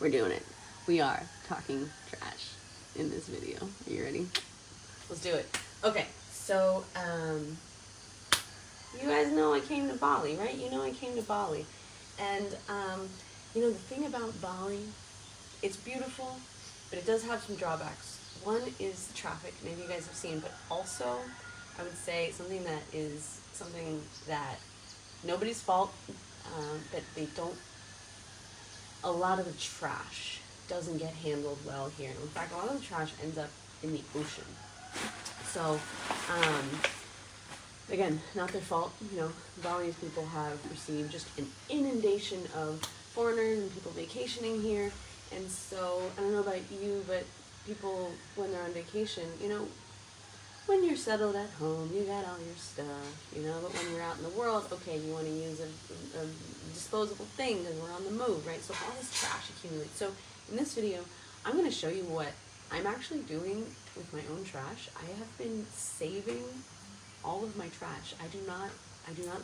We're doing it. We are talking trash in this video. Are you ready? Let's do it. Okay, so, you guys know I came to Bali, right? You know I came to Bali. And, you know, the thing about Bali, it's beautiful, but it does have some drawbacks. One is the traffic, maybe you guys have seen, but also, I would say something that nobody's fault, but they don't, a lot of the trash doesn't get handled well here. In fact, a lot of the trash ends up in the ocean. So, again, not their fault. You know, Balinese people have received just an inundation of foreigners and people vacationing here. And so, I don't know about you, but people, when they're on vacation, you know, when you're settled at home, you got all your stuff, you know, but when you're out in the world, okay, you want to use a disposable thing because we're on the move, right? So all this trash accumulates. So in this video, I'm going to show you what I'm actually doing with my own trash. I have been saving all of my trash. I do not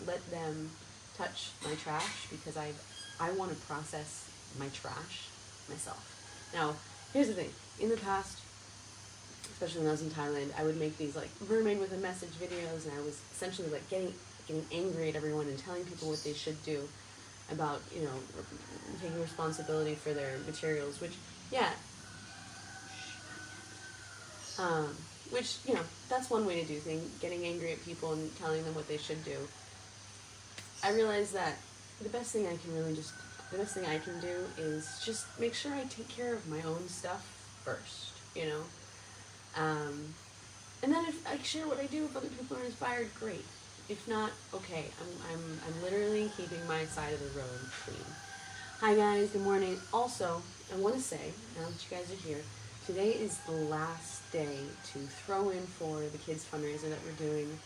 let them touch my trash because I want to process my trash myself. Now, here's the thing. In the past, especially when I was in Thailand, I would make these like mermaid with a message videos, and I was essentially like getting angry at everyone and telling people what they should do about, you know, taking responsibility for their materials, which, yeah, which, you know, that's one way to do things, getting angry at people and telling them what they should do. I realized that the best thing I can do is just make sure I take care of my own stuff first, you know. And then if I share what I do, if other people are inspired, great. If not, okay. I'm literally keeping my side of the road clean. Hi guys, good morning. Also, I want to say, now that you guys are here, today is the last day to throw in for the kids fundraiser that we're doing.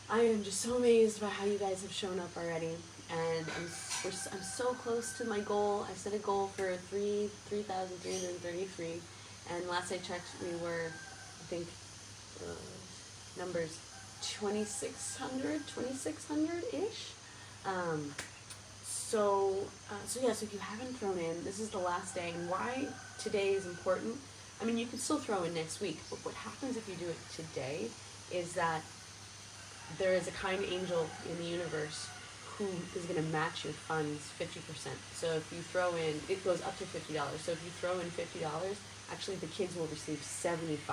I am just so amazed by how you guys have shown up already, and I'm so close to my goal. I set a goal for 3,333. And last I checked, we were, I think, numbers 2,600-ish. So yeah, so if you haven't thrown in, this is the last day. And why today is important, I mean, you can still throw in next week, but what happens if you do it today is that there is a kind angel in the universe who is going to match your funds 50%. So if you throw in, it goes up to $50. So if you throw in $50, actually the kids will receive $75.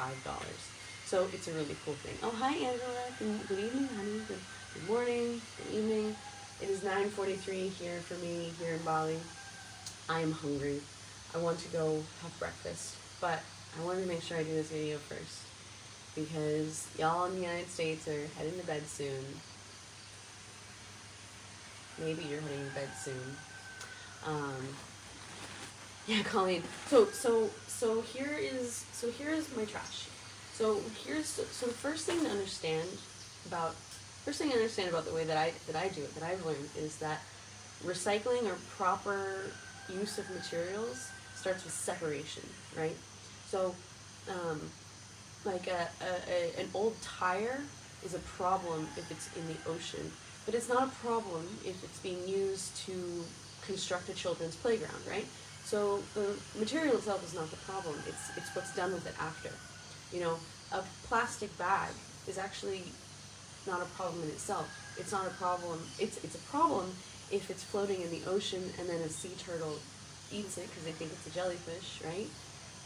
So it's a really cool thing. Oh, hi Angela. Good evening, honey. Good morning. Good evening. It is 9:43 here for me, here in Bali. I am hungry. I want to go have breakfast, but I wanted to make sure I do this video first because y'all in the United States are heading to bed soon. Maybe you're heading to bed soon. Yeah, Colleen. So here is my trash. So the first thing to understand about the way that I do it, that I've learned, is that recycling or proper use of materials starts with separation, right? So, like an old tire is a problem if it's in the ocean, but it's not a problem if it's being used to construct a children's playground, right? So the material itself is not the problem. It's what's done with it after. You know, a plastic bag is actually not a problem in itself. It's not a problem. It's a problem if it's floating in the ocean and then a sea turtle eats it because they think it's a jellyfish, right?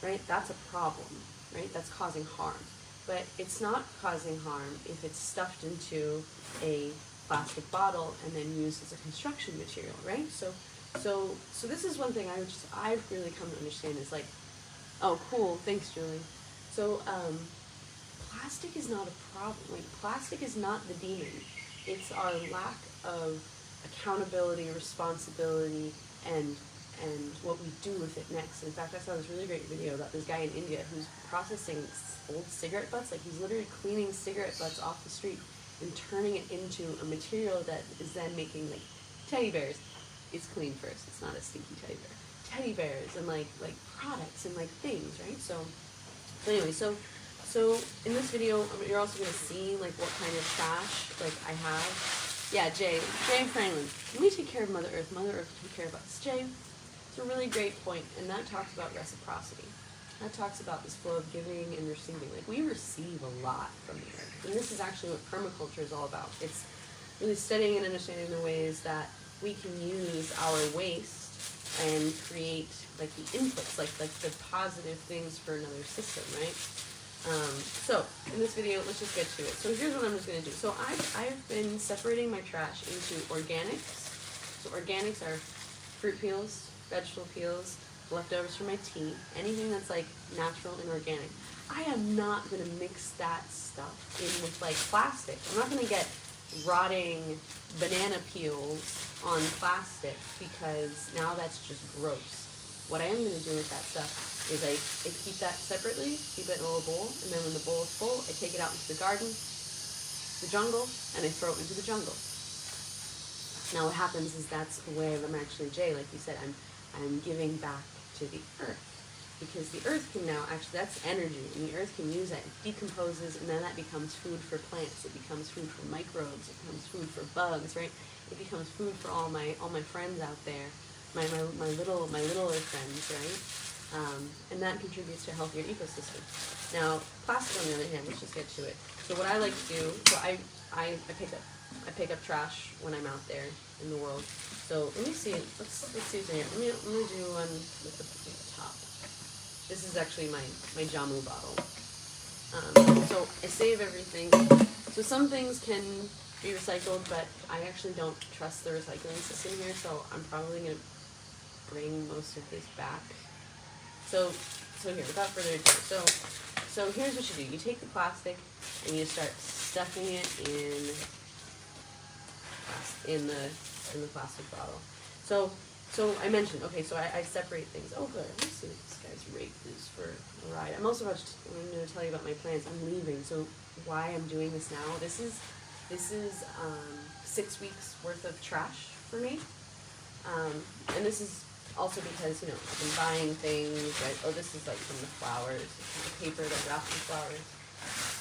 Right? That's a problem, right? That's causing harm. But it's not causing harm if it's stuffed into a plastic bottle and then used as a construction material, right? So this is one thing I've really come to understand is like, oh, cool, thanks, Julie. So, plastic is not a problem. Like, plastic is not the demon. It's our lack of accountability, responsibility, and what we do with it next. In fact, I saw this really great video about this guy in India who's processing old cigarette butts. Like, he's literally cleaning cigarette butts off the street and turning it into a material that is then making, like, teddy bears. It's clean first. It's not a stinky teddy bear. Teddy bears and, like products and, like, things, right? So anyway, so in this video, you're also going to see, like, what kind of trash, like, I have. Yeah, Jay Franklin. We take care of Mother Earth. Mother Earth will take care of us. Jay, It's a really great point, and that talks about reciprocity. That talks about this flow of giving and receiving. Like, we receive a lot from the earth. And this is actually what permaculture is all about. It's really studying and understanding the ways that we can use our waste and create, like, the inputs, like the positive things for another system, right? So, in this video, let's just get to it. So here's what I'm just going to do. So I've been separating my trash into organics. So organics are fruit peels, vegetable peels, leftovers from my tea, anything that's like natural and organic. I am not going to mix that stuff in with like plastic. I'm not going to get rotting banana peels on plastic because now that's just gross. What I am going to do with that stuff is I keep that separately, keep it in a little bowl, and then when the bowl is full, I take it out into the garden, the jungle, and I throw it into the jungle. Now what happens is that's a way of I'm actually, Jay, like you said, I'm giving back to the earth, because the earth can now actually, that's energy, and the earth can use that. It decomposes, and then that becomes food for plants. It becomes food for microbes. It becomes food for bugs, right? It becomes food for all my friends out there, my littler friends, right? And that contributes to a healthier ecosystem. Now, plastic on the other hand, let's just get to it. So what I like to do, so I pick up trash when I'm out there in the world. So let me see. Let's see what's in here. I'm gonna do one with the top. This is actually my Jamu bottle. So I save everything. So some things can be recycled, but I actually don't trust the recycling system here. So I'm probably gonna bring most of this back. So here, without further ado, so here's what you do. You take the plastic and you start stuffing it in the plastic bottle. So I mentioned, okay, so I separate things. Oh, good. Let's see what this guy's rate is for a ride. I'm going to tell you about my plans. I'm leaving. So why I'm doing this now? This is 6 weeks worth of trash for me, and this is also because, you know, I've been buying things, right? Oh, this is like from the flowers, the paper that wraps the flowers.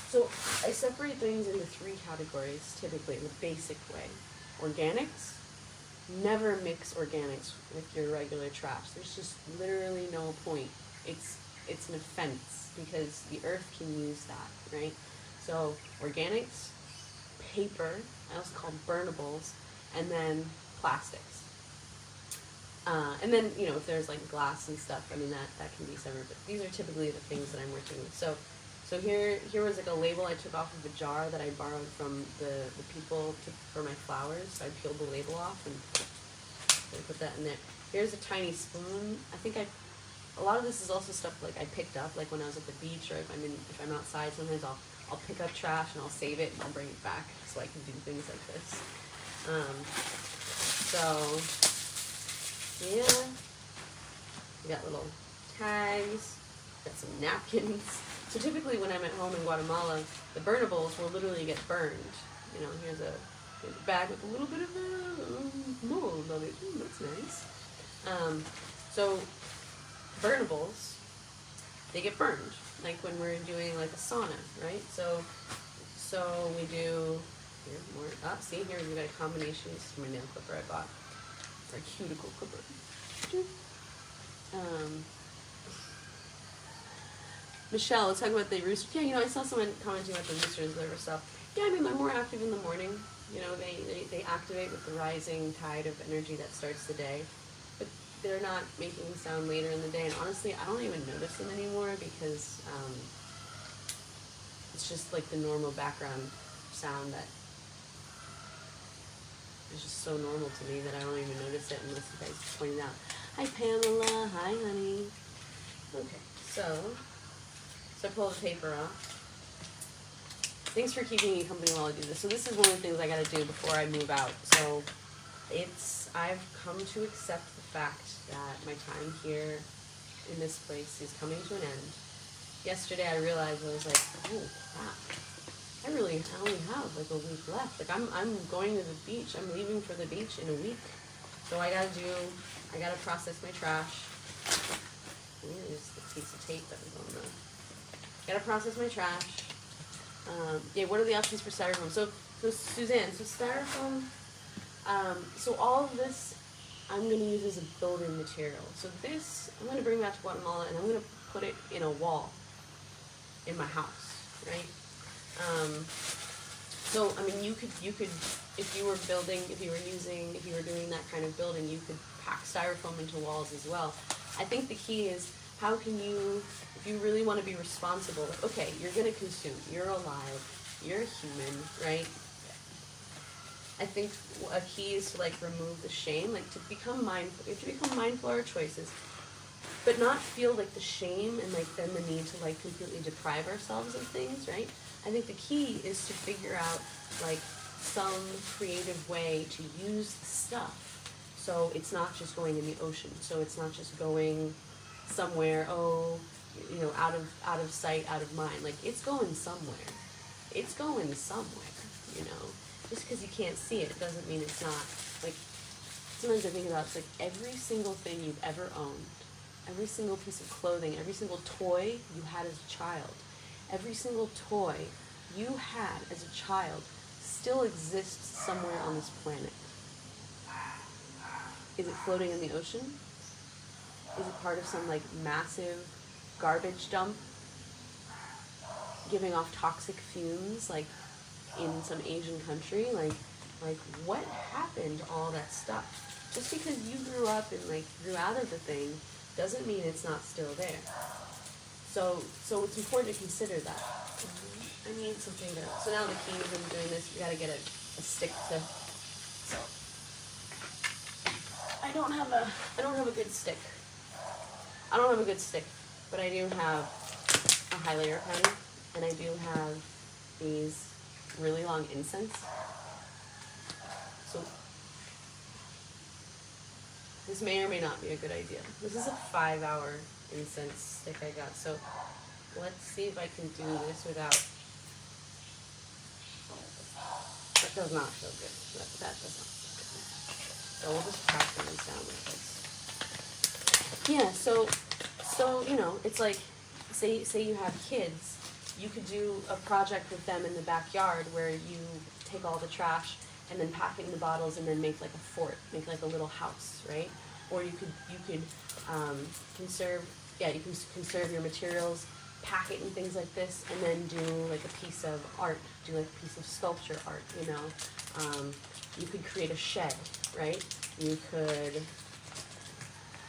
So I separate things into 3 categories, typically in the basic way. Organics, never mix organics with your regular trash. There's just literally no point. It's an offense because the earth can use that, right? So organics, paper, I also call burnables, and then plastics. And then, you know, if there's like glass and stuff, I mean, that can be separate, but these are typically the things that I'm working with. So here was like a label I took off of a jar that I borrowed from the people for my flowers. So I peeled the label off and I put that in there. Here's a tiny spoon. I think a lot of this is also stuff like I picked up, like when I was at the beach, or if I'm outside, sometimes I'll pick up trash and I'll save it and I'll bring it back so I can do things like this. So yeah, we got little tags, got some napkins. So typically when I'm at home in Guatemala, the burnables will literally get burned. You know, here's a bag with a little bit of mold on it. Ooh, that's nice. So burnables, they get burned, like when we're doing like a sauna, right? So we do, here, more, see here we've got a combination. This is my nail clipper I bought, or a cuticle clipper. Michelle, let's talk about the roosters. Yeah, you know, I saw someone commenting about the roosters, liver stuff. Yeah, I mean, they're more active in the morning. You know, they activate with the rising tide of energy that starts the day. But they're not making sound later in the day. And honestly, I don't even notice them anymore because it's just like the normal background sound that is just so normal to me that I don't even notice it unless you guys point it out. Hi, Pamela. Hi, honey. Okay, so I pull the paper off. Thanks for keeping me company while I do this. So this is one of the things I got to do before I move out. So I've come to accept the fact that my time here in this place is coming to an end. Yesterday I realized, I was like, oh crap, I only have like a week left. Like I'm going to the beach. I'm leaving for the beach in a week. So I gotta process my trash. Here's the piece of tape that was on the. Gotta process my trash. Yeah, what are the options for styrofoam? So Suzanne, so styrofoam, so all of this I'm going to use as a building material. So this, I'm going to bring back to Guatemala and I'm going to put it in a wall in my house, right? So, I mean, you could, if you were building, if you were doing that kind of building, you could pack styrofoam into walls as well. I think the key is, how can you, if you really want to be responsible, okay, you're going to consume, you're alive, you're human, right? I think a key is to like remove the shame, like to become mindful. You have to become mindful of our choices, but not feel like the shame and like then the need to like completely deprive ourselves of things, right? I think the key is to figure out like some creative way to use the stuff so it's not just going in the ocean. So it's not just going somewhere, out of sight, out of mind. Like it's going somewhere. It's going somewhere, you know. Just because you can't see it doesn't mean it's not. Like, sometimes I think about it's like every single thing you've ever owned, every single piece of clothing, every single toy you had as a child, every single toy you had as a child still exists somewhere on this planet. Is it floating in the ocean? Is it part of some like massive garbage dump giving off toxic fumes like in some Asian country? Like what happened to all that stuff? Just because you grew up and like grew out of the thing doesn't mean it's not still there. So it's important to consider that. I need something to, so now the key is in doing this, you gotta get a stick to, so. I don't have a good stick. I don't have a good stick, but I do have a highlighter pen, and I do have these really long incense. So this may or may not be a good idea. This is a 5-hour incense stick I got, so let's see if I can do this without. That does not feel good. That does not feel good. So we'll just pack these down like this. Yeah, so it's like, say you have kids, you could do a project with them in the backyard where you take all the trash and then pack it in the bottles and then make like a fort, make like a little house, right? Or you could conserve your materials, pack it in things like this, and then do like a piece of art, do like a piece of sculpture art, you know. You could create a shed, right? You could,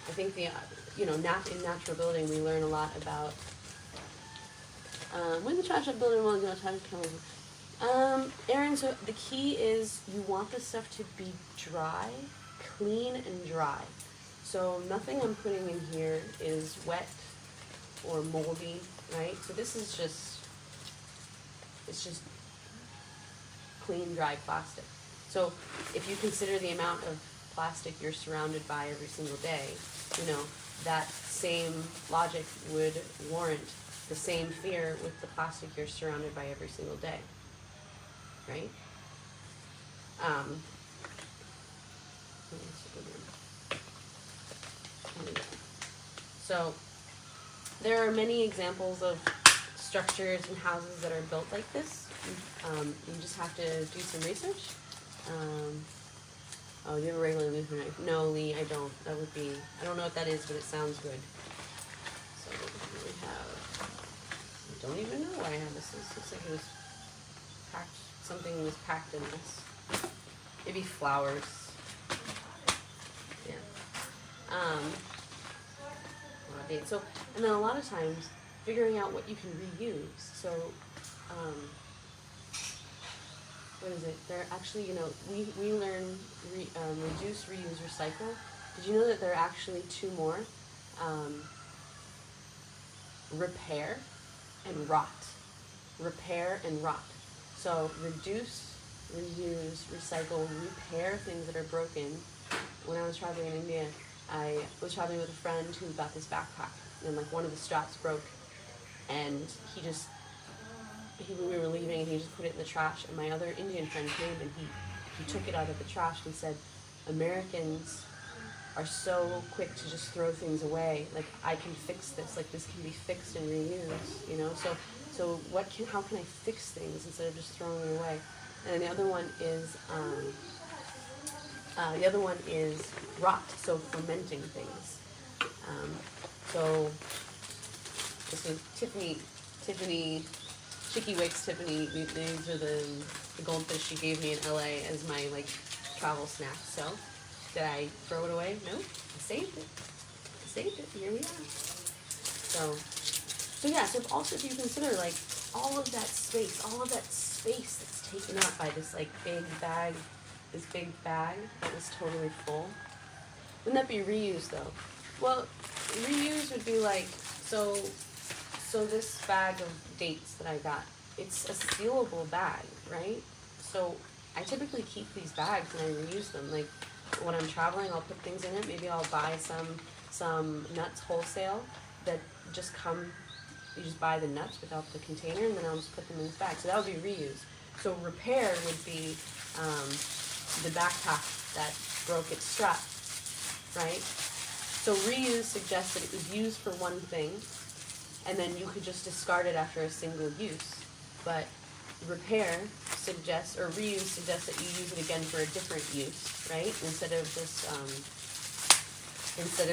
I think in natural building we learn a lot about, when the trash up building will go time to come. Erin, so the key is you want the stuff to be dry, clean and dry. So nothing I'm putting in here is wet or moldy, right? So this is it's just clean, dry plastic. So if you consider the amount of plastic you're surrounded by every single day, that same logic would warrant the same fear with the plastic you're surrounded by every single day, right? So there are many examples of structures and houses that are built like this. You just have to do some research. Oh, you have a regular Lutheran knife? No, Lee, I don't. That would be, I don't know what that is, but it sounds good. So we have, I don't even know why I have this. This looks like it was packed, something was packed in this. Maybe flowers. Yeah. So, and then a lot of times, figuring out what you can reuse. So, what is it? They're actually, we learn reduce, reuse, recycle. Did you know that there are actually two more? Repair and rot. Repair and rot. So reduce, reuse, recycle, repair things that are broken. When I was traveling in India, I was traveling with a friend who got this backpack, and like one of the straps broke, and we were leaving, and he just put it in the trash, and my other Indian friend came, and he took it out of the trash, and he said, Americans are so quick to just throw things away, like, I can fix this, like, this can be fixed and reused, so how can I fix things instead of just throwing it away? And the other one is, The other one is rot, so fermenting things. So this was Tiffany, Chicky Wicks Tiffany. These are the goldfish she gave me in LA as my like travel snack. So did I throw it away? No, I saved it. Here we are. So yeah. So also if you consider like all of that space that's taken up by this like big bag that was totally full. Wouldn't that be reused though? Well, reuse would be like so this bag of dates that I got, it's a sealable bag, right? So I typically keep these bags and I reuse them. Like when I'm traveling, I'll put things in it. Maybe I'll buy some nuts wholesale that just come. You just buy the nuts without the container, and then I'll just put them in this bag. So that would be reuse. So repair would be the backpack that broke its strap, right? So reuse suggests that it was used for one thing, and then you could just discard it after a single use. But repair suggests, or reuse suggests that you use it again for a different use, right? Instead of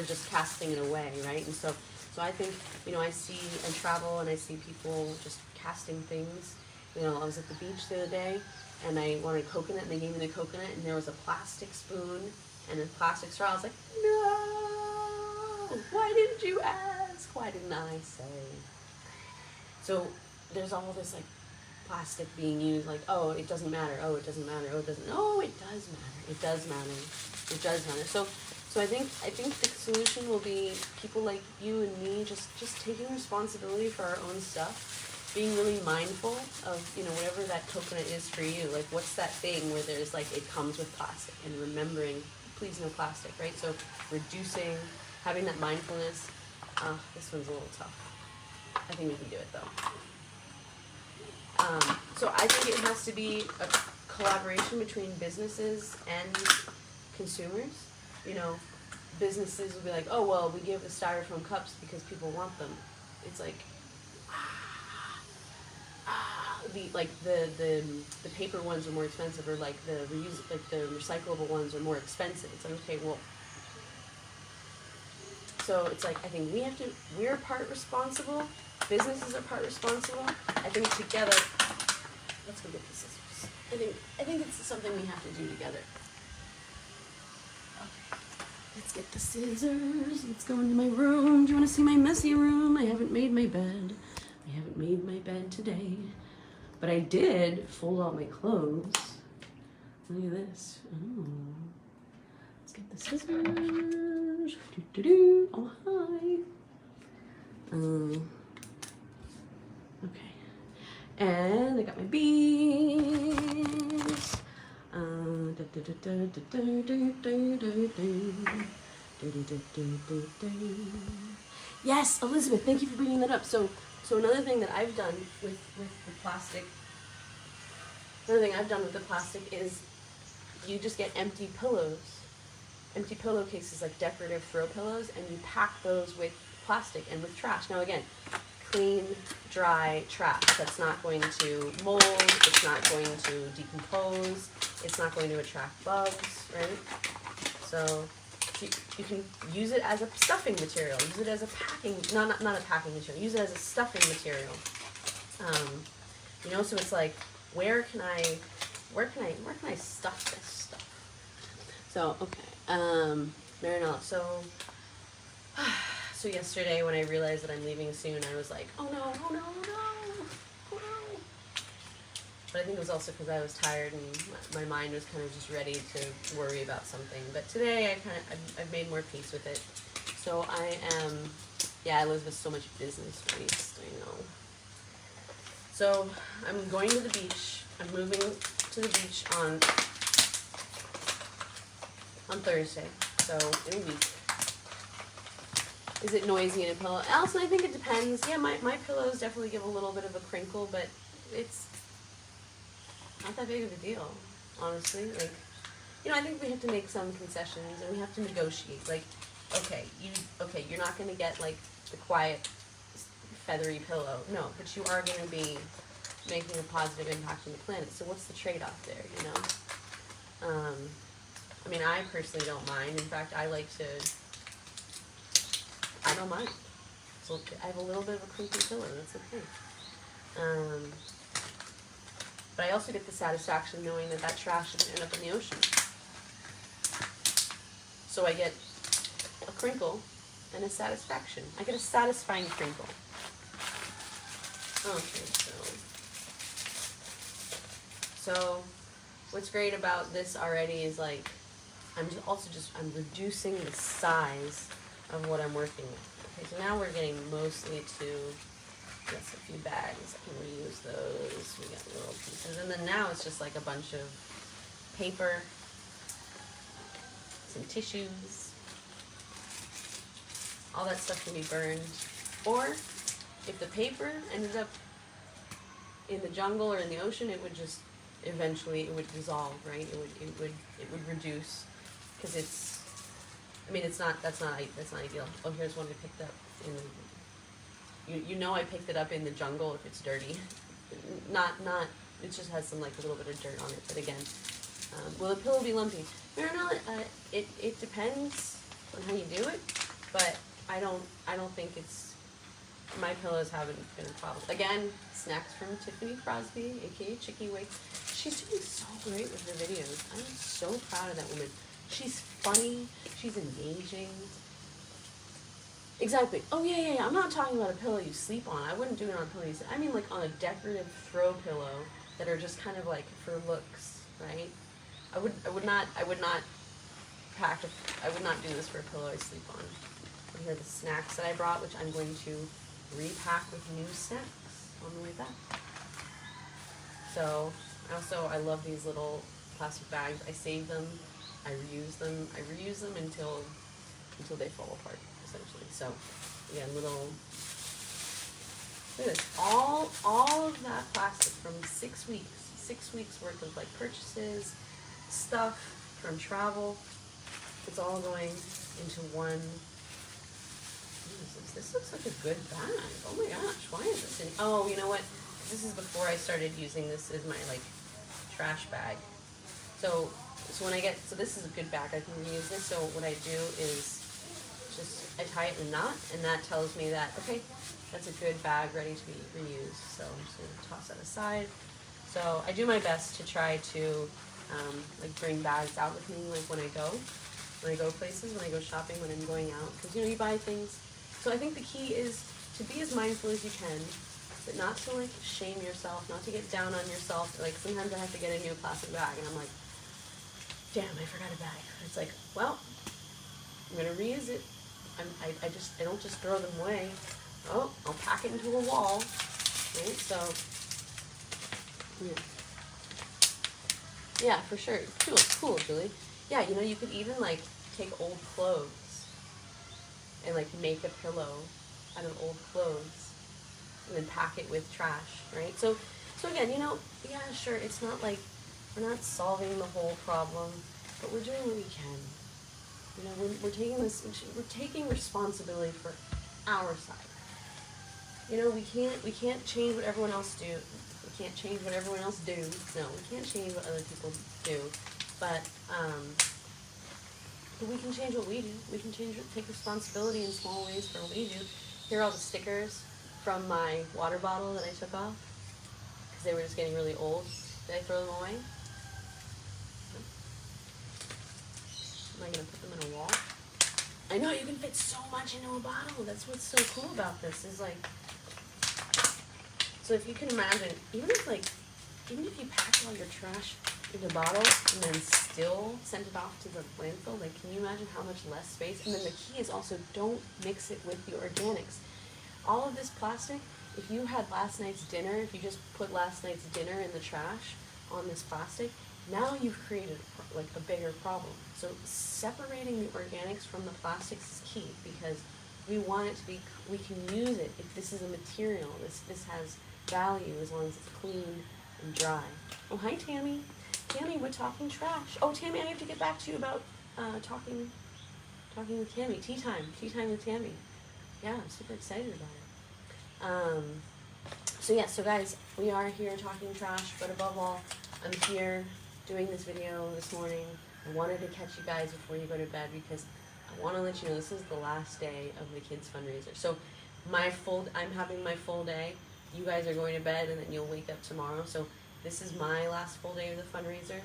just casting it away, right? And so I think, I travel and I see people just casting things. I was at the beach the other day and I wanted coconut and they gave me the coconut and there was a plastic spoon and a plastic straw. I was like, no, why didn't you ask? Why didn't I say? So there's all this like plastic being used, like, oh, it doesn't matter, oh, it doesn't matter, oh, it doesn't, oh, it does matter, it does matter, it does matter. So I think the solution will be people like you and me just taking responsibility for our own stuff, being really mindful of, whatever that coconut is for you. Like, what's that thing where there's like, it comes with plastic, and remembering, please no plastic, right? So reducing, having that mindfulness. This one's a little tough. I think we can do it though. So I think it has to be a collaboration between businesses and consumers. Businesses will be like, oh, well, we give the styrofoam cups because people want them. It's like, the paper ones are more expensive, or like the recyclable ones are more expensive. It's like, okay, well, so it's like, I think we're part responsible, businesses are part responsible. I think together, let's go get the scissors. I think it's something we have to do together. Let's get the scissors. Let's go into my room. Do you want to see my messy room? I haven't made my bed. I haven't made my bed today. But I did fold all my clothes. Look at this. Oh. Let's get the scissors. Do-do-do. Oh, hi. Okay. And I got my beads. Yes, Elizabeth, thank you for bringing that up. So another thing that I've done with the plastic, is you just get empty pillowcases, like decorative throw pillows, and you pack those with plastic and with trash. Now again, clean, dry trash. That's not going to mold, it's not going to decompose, it's not going to attract bugs, right? So you can use it as a stuffing material, use it as a packing, not a packing material, use it as a stuffing material. So it's like, where can I stuff this stuff? So, okay, Marinella, so yesterday when I realized that I'm leaving soon, I was like, oh no. But I think it was also because I was tired and my mind was kind of just ready to worry about something. But today I've made more peace with it. So I am, Elizabeth's so much business waste, I know. So I'm going to the beach. I'm moving to the beach on Thursday, so in a week. Is it noisy in a pillow? Allison, I think it depends. Yeah, my pillows definitely give a little bit of a crinkle, but it's not that big of a deal, honestly. Like, I think we have to make some concessions and we have to negotiate. Like, you're not going to get like the quiet, feathery pillow. No, but you are going to be making a positive impact on the planet. So what's the trade-off there, I mean, I personally don't mind. In fact, I don't mind. So I have a little bit of a crinkly pillow, that's okay. But I also get the satisfaction knowing that that trash didn't end up in the ocean. So I get a crinkle and a satisfaction. I get a satisfying crinkle. Okay, so what's great about this already is like, I'm reducing the size of what I'm working with. Okay, so now we're getting mostly to, yes, a few bags. I can reuse those. We got little pieces. And then now it's just like a bunch of paper, some tissues. All that stuff can be burned. Or if the paper ended up in the jungle or in the ocean, it would just eventually it would dissolve, right? It would reduce, because that's not ideal. Oh, here's one I picked up in the, I picked it up in the jungle if it's dirty. Not it just has some like a little bit of dirt on it. But again, will the pillow be lumpy? It depends on how you do it, but I don't think my pillows haven't been a problem. Again, snacks from Tiffany Crosby, aka Chicky Wig. She's doing so great with her videos. I'm so proud of that woman. She's funny, she's engaging. Exactly. Oh yeah. I'm not talking about a pillow you sleep on. I wouldn't do it on a pillow you sleep. I mean like on a decorative throw pillow that are just kind of like for looks, right? I would not do this for a pillow I sleep on. And here are the snacks that I brought, which I'm going to repack with new snacks on the way back. So I love these little plastic bags. I save them, I reuse them until they fall apart, essentially. So again, look at this. All of that plastic from 6 weeks worth of like purchases, stuff from travel, it's all going into one. This looks like a good bag. Oh my gosh, why is this in? Oh, you know what? This is before I started using this as my like trash bag. So this is a good bag. I can reuse this. So what I do is I tie it in a knot, and that tells me that okay, that's a good bag ready to be reused. So I'm just gonna toss that aside. So I do my best to try to like bring bags out with me, like when I go places, when I go shopping, when I'm going out, because you buy things. So I think the key is to be as mindful as you can, but not to like shame yourself, not to get down on yourself. Like sometimes I have to get a new plastic bag, and I'm like, damn, I forgot a bag. It's like, well, I'm gonna reuse it. I don't just throw them away. Oh, I'll pack it into a wall. Right? So yeah, for sure. Cool, Julie. Yeah, you could even like take old clothes and like make a pillow out of old clothes and then pack it with trash, right? So again, yeah, sure, it's not like we're not solving the whole problem, but we're doing what we can. We're taking responsibility for our side. We can't change what everyone else do. We can't change what everyone else do. No, we can't change what other people do. But we can change what we do. We can take responsibility in small ways for what we do. Here are all the stickers from my water bottle that I took off because they were just getting really old. Did I throw them away? Am I going to put them in a wall? I know you can fit so much into a bottle. That's what's so cool about this is like, so if you can imagine, even if you pack all your trash in a bottle and then still send it off to the landfill, like can you imagine how much less space? And then the key is also don't mix it with the organics. All of this plastic, if you had last night's dinner, if you just put last night's dinner in the trash on this plastic, now you've created like a bigger problem. So separating the organics from the plastics is key because we want it to be, we can use it if this is a material, this has value as long as it's clean and dry. Oh, hi Tammy. Tammy, we're talking trash. Oh, Tammy, I have to get back to you about talking with Tammy. Tea time with Tammy. Yeah, I'm super excited about it. So guys, we are here talking trash, but above all, I'm here doing this video this morning I wanted to catch you guys before you go to bed because I want to let you know this is the last day of the kids fundraiser. So I'm having my full day. You guys are going to bed and then you'll wake up tomorrow. So this is my last full day of the fundraiser.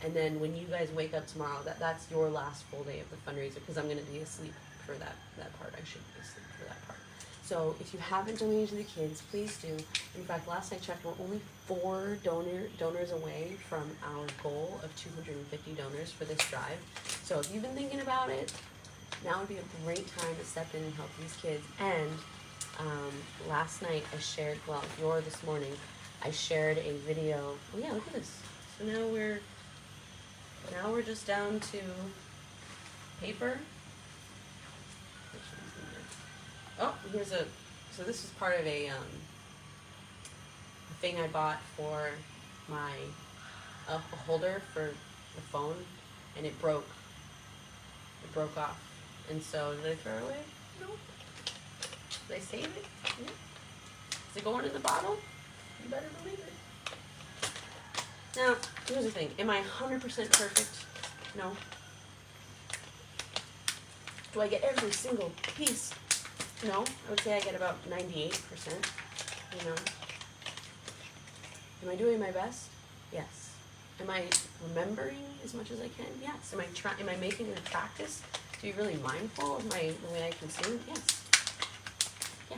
And then when you guys wake up tomorrow, that's your last full day of the fundraiser because I'm going to be asleep for that part. I should be asleep for that part. So if you haven't donated to the kids, please do. In fact, last I checked, we're only 4 donors away from our goal of 250 donors for this drive. So if you've been thinking about it, now would be a great time to step in and help these kids. And last night I shared, this morning, I shared a video. Oh yeah, look at this. So now we're just down to paper. Oh, so this is part of a thing I bought for my a holder for the phone, and it broke off. And so, did I throw it away? No. Did I save it? Yeah. Is it going in the bottle? You better believe it. Now, here's the thing. Am I 100% perfect? No. Do I get every single piece? No. I would say I get about 98%. You know. Am I doing my best? Yes. Am I remembering as much as I can? Yes. Am I making it a practice to be really mindful of the way I consume? Yes. Yeah.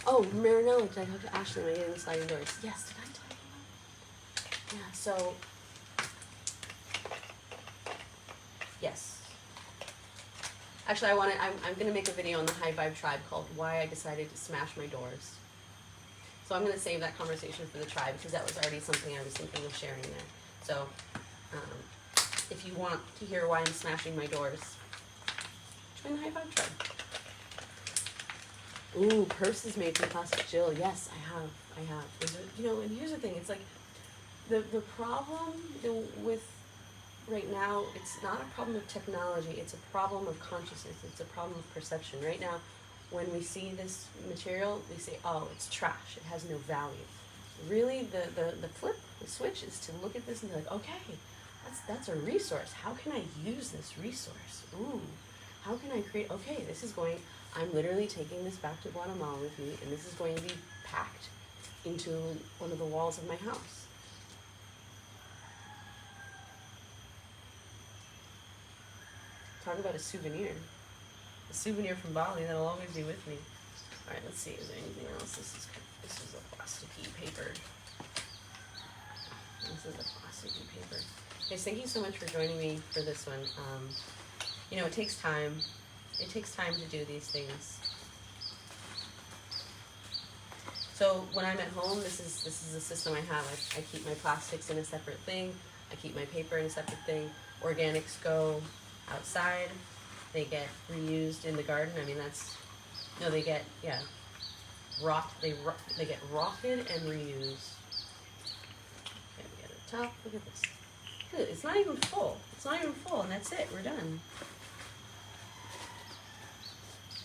Oh, Marinella, did I talk to Ashley? Am I getting the sliding doors? Yes. Did I tell you that? Yeah. So. Yes. Actually, I'm going to make a video on the High Vibe Tribe called Why I Decided to Smash My Doors. So I'm going to save that conversation for the tribe because that was already something I was thinking of sharing there. So if you want to hear why I'm smashing my doors, join the High Vibe Tribe. Ooh, purses made from plastic. Jill, yes, I have. And here's the thing. It's like the problem with right now, it's not a problem of technology, it's a problem of consciousness, it's a problem of perception. Right now, when we see this material, we say, oh, it's trash, it has no value. Really, the switch is to look at this and be like, okay, that's a resource. How can I use this resource? Ooh, how can I create, okay, I'm literally taking this back to Guatemala with me, and this is going to be packed into one of the walls of my house. Talk about a souvenir from Bali that'll always be with me. All right, let's see. Is there anything else? This is a plasticky paper. Guys, thank you so much for joining me for this one. It takes time. It takes time to do these things. So when I'm at home, this is the system I have. I keep my plastics in a separate thing. I keep my paper in a separate thing. Organics go outside, they get reused in the garden. I mean, they get rotted and reused. Okay, we got a top. Look at this. It's not even full. And that's it. We're done.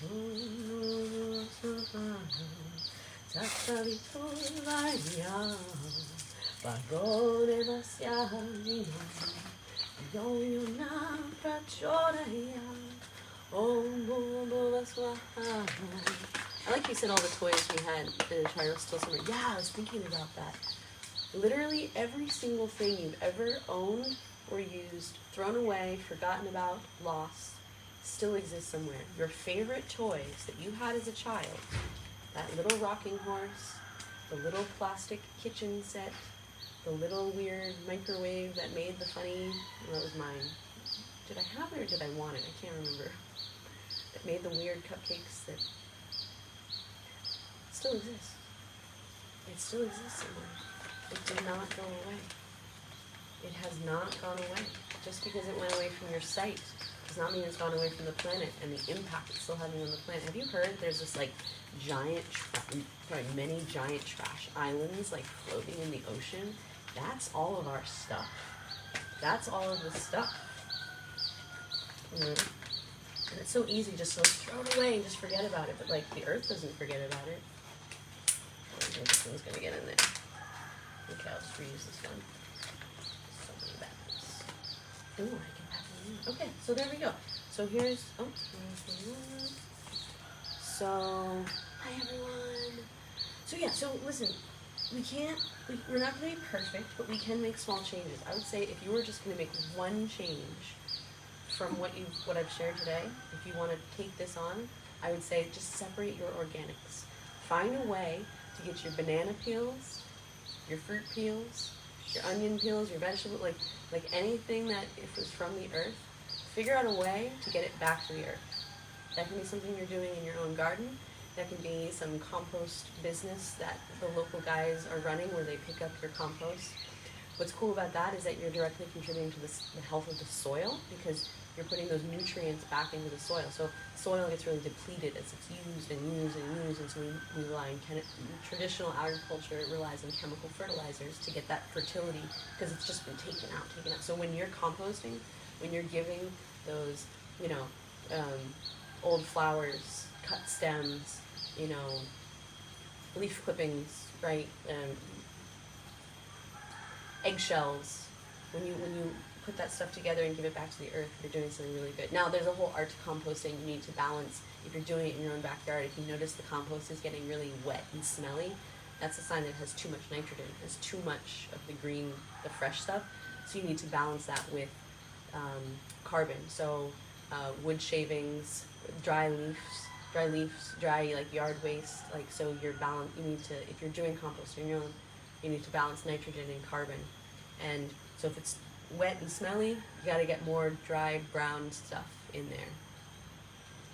I like you said all the toys we had to try to steal somewhere. Yeah, I was thinking about that. Literally every single thing you've ever owned or used, thrown away, forgotten about, lost, still exists somewhere. Your favorite toys that you had as a child, that little rocking horse, the little plastic kitchen set, the little weird microwave that made the funny, that was mine. Did I have it or did I want it? I can't remember. That made the weird cupcakes that still exists. It still exists somewhere. It did not go away. It has not gone away. Just because it went away from your sight does not mean it's gone away from the planet and the impact it's still having on the planet. Have you heard there's this many giant trash islands floating in the ocean? That's all of our stuff. That's all of the stuff. And it's so easy just to throw it away and just forget about it. But the earth doesn't forget about it. I don't think this one's gonna get in there. Okay, I'll just reuse this one. Ooh, I can pack it in. Okay, so there we go. So here's the one. So, hi everyone. So yeah, so listen, we're not going to be perfect, but we can make small changes. I would say if you were just going to make one change from what I've shared today, if you want to take this on, I would say just separate your organics. Find a way to get your banana peels, your fruit peels, your onion peels, your vegetable, like anything that if it's from the earth, figure out a way to get it back to the earth. That can be something you're doing in your own garden. That can be some compost business that the local guys are running where they pick up your compost. What's cool about that is that you're directly contributing to the health of the soil because you're putting those nutrients back into the soil. So soil gets really depleted as it's used and used and used, and so we rely on traditional agriculture relies on chemical fertilizers to get that fertility because it's just been taken out. So when you're composting, when you're giving those, old flowers, cut stems, leaf clippings, right? Eggshells. When you put that stuff together and give it back to the earth, you're doing something really good. Now, there's a whole art to composting. You need to balance. If you're doing it in your own backyard, if you notice the compost is getting really wet and smelly, that's a sign that it has too much nitrogen. It has too much of the green, the fresh stuff. So you need to balance that with carbon. So wood shavings, dry leaves, dry like yard waste. Like so, you're balance. You need to, if you're doing composting your own, you need to balance nitrogen and carbon. And so if it's wet and smelly, you got to get more dry brown stuff in there.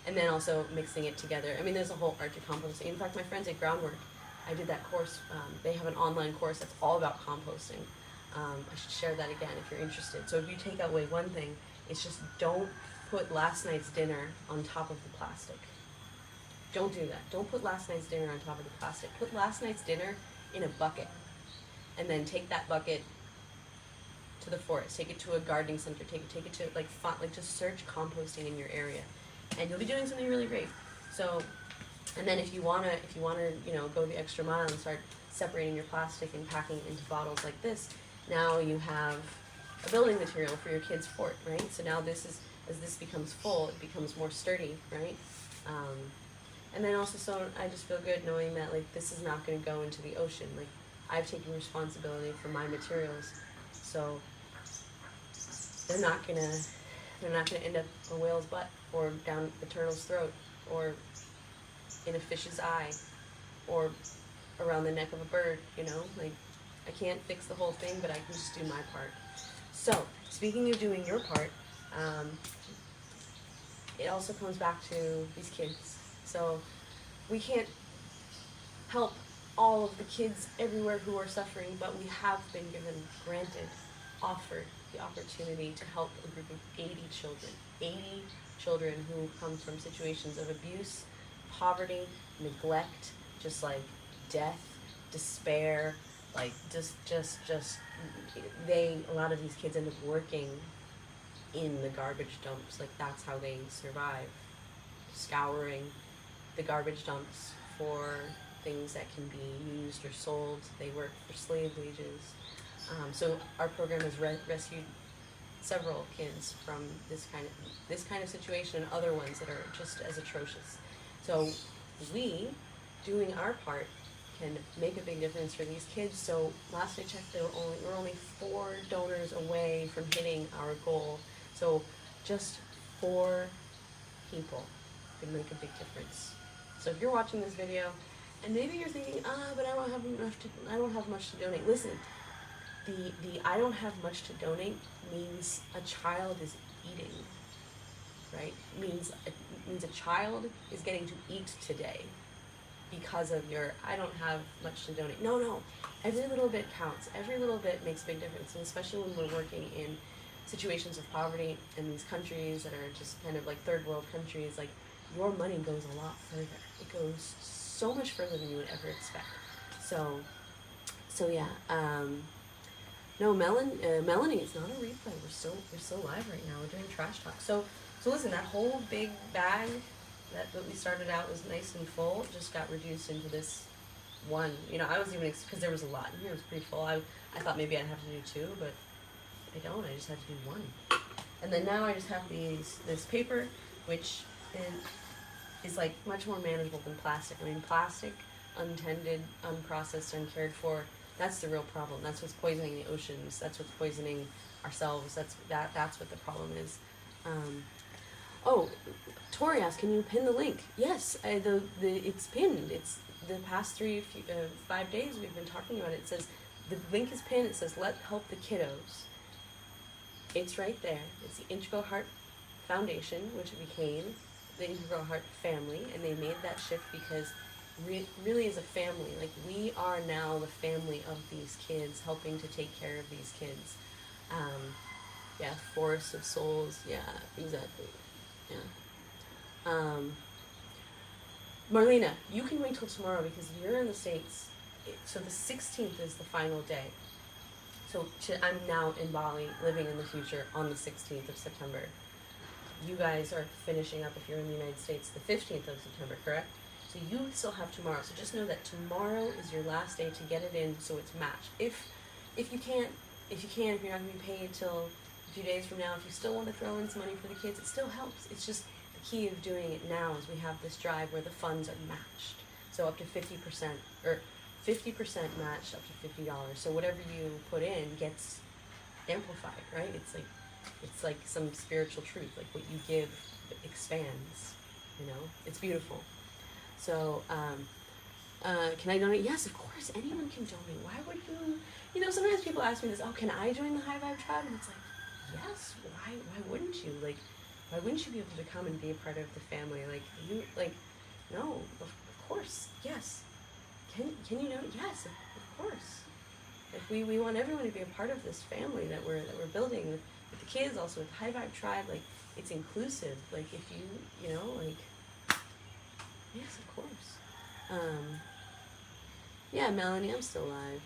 And then also mixing it together. I mean, there's a whole art to composting. In fact, my friends at Groundwork, I did that course. They have an online course that's all about composting. I should share that again if you're interested. So if you take away one thing, it's just don't put last night's dinner on top of the plastic. Don't do that. Don't put last night's dinner on top of the plastic. Put last night's dinner in a bucket. And then take that bucket to the forest. Take it to a gardening center. Take it to just search composting in your area, and you'll be doing something really great. So, and then if you wanna go the extra mile and start separating your plastic and packing it into bottles like this, now you have a building material for your kid's fort, right? So now as this becomes full, it becomes more sturdy, right? And then also, so I just feel good knowing that this is not going to go into the ocean. I've taken responsibility for my materials, so they're not gonna end up a whale's butt or down a turtle's throat or in a fish's eye or around the neck of a bird. I can't fix the whole thing, but I can just do my part. So speaking of doing your part, it also comes back to these kids. So we can't help all of the kids everywhere who are suffering, but we have been offered the opportunity to help a group of 80 children who come from situations of abuse, poverty, neglect, just like death, despair, a lot of these kids end up working in the garbage dumps. That's how they survive, scouring the garbage dumps for things that can be used or sold. They work for slave wages. So our program has rescued several kids from this kind of situation and other ones that are just as atrocious. So we, doing our part, can make a big difference for these kids. So last I checked, we're only 4 donors away from hitting our goal. So just 4 people can make a big difference. So if you're watching this video, and maybe you're thinking, but I don't have much to donate. Listen, the I don't have much to donate means a child is eating, right? Means a child is getting to eat today because of your I don't have much to donate. No. Every little bit counts. Every little bit makes a big difference, and especially when we're working in situations of poverty in these countries that are just kind of like third world countries, your money goes a lot further. It goes so much further than you would ever expect. So yeah. No, Melanie, it's not a replay. We're still live right now. We're doing trash talk. So listen, that whole big bag that we started out was nice and full. It just got reduced into this one. I was even because there was a lot in here. It was pretty full. I thought maybe I'd have to do 2, but I don't. I just had to do 1. And then now I just have this paper, which is like much more manageable than plastic. I mean, plastic, untended, unprocessed, uncared for, that's the real problem. That's what's poisoning the oceans. That's what's poisoning ourselves. That's what the problem is. Oh, Tori asked, can you pin the link? Yes, it's pinned. It's the past 5 days we've been talking about it. It says, the link is pinned. It says, let's help the kiddos. It's right there. It's the Integral Heart Foundation, which became the Integral Heart Family, and they made that shift because really as a family, like, we are now the family of these kids, helping to take care of these kids. Yeah, Forest of Souls. Yeah, exactly. Yeah. Marlena, you can wait till tomorrow because you're in the States. So the 16th is the final day. So I'm now in Bali, living in the future on the 16th of September. You guys are finishing up, if you're in the United States, the 15th of September, correct? So you still have tomorrow. So just know that tomorrow is your last day to get it in, so it's matched. If you're not going to be paid till a few days from now, if you still want to throw in some money for the kids, it still helps. It's just the key of doing it now is we have this drive where the funds are matched. So up to 50%, or 50% matched up to $50. So whatever you put in gets amplified, right? It's like some spiritual truth. Like, what you give expands, you know? It's beautiful. So, can I donate? Yes, of course, anyone can donate. Why would you? You know, sometimes people ask me this, oh, can I join the High Vibe Tribe? And it's like, yes, why wouldn't you? Like, why wouldn't you be able to come and be a part of the family? No, of course, yes. Can you donate? Yes, of course. Like, we want everyone to be a part of this family that we're building with the kids, also with the High Vibe Tribe. Like, it's inclusive. Like, if you know, like, yes, of course. Yeah, Melanie, I'm still alive.